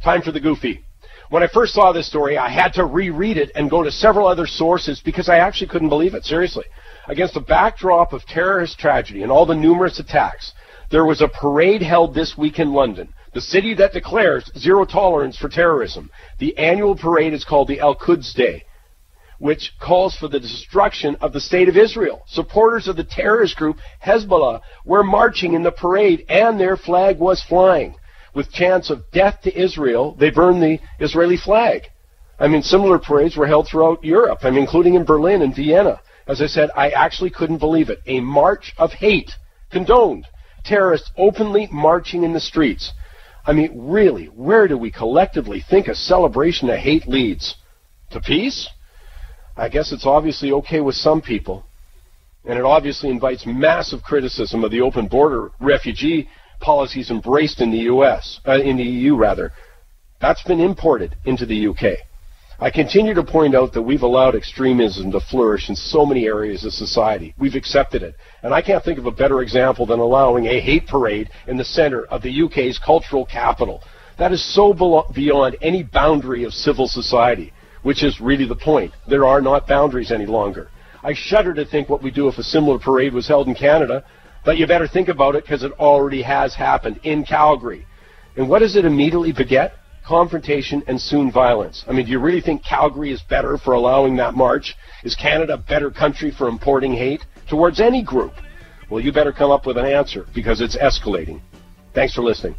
Time for the goofy. When I first saw this story, I had to reread it and go to several other sources because I actually couldn't believe it, seriously. Against the backdrop of terrorist tragedy and all the numerous attacks, there was a parade held this week in London, the city that declares zero tolerance for terrorism. The annual parade is called the Al-Quds Day, which calls for the destruction of the state of Israel. Supporters of the terrorist group Hezbollah were marching in the parade, and their flag was flying. With chants of death to Israel, they burned the Israeli flag. I mean, similar parades were held throughout Europe, including in Berlin and Vienna. As I said, I actually couldn't believe it. A march of hate, condoned. Terrorists openly marching in the streets. I mean, really, where do we collectively think a celebration of hate leads? To peace? I guess it's obviously okay with some people. And it obviously invites massive criticism of the open border refugee policies embraced in the in the EU. That's been imported into the UK. I continue to point out that we've allowed extremism to flourish in so many areas of society. We've accepted it. And I can't think of a better example than allowing a hate parade in the center of the UK's cultural capital. That is so beyond any boundary of civil society, which is really the point. There are not boundaries any longer. I shudder to think what we do if a similar parade was held in Canada, but you better think about it because it already has happened in Calgary. And what does it immediately beget? Confrontation and soon violence. I mean, do you really think Calgary is better for allowing that march? Is Canada a better country for importing hate towards any group? Well, you better come up with an answer because it's escalating. Thanks for listening.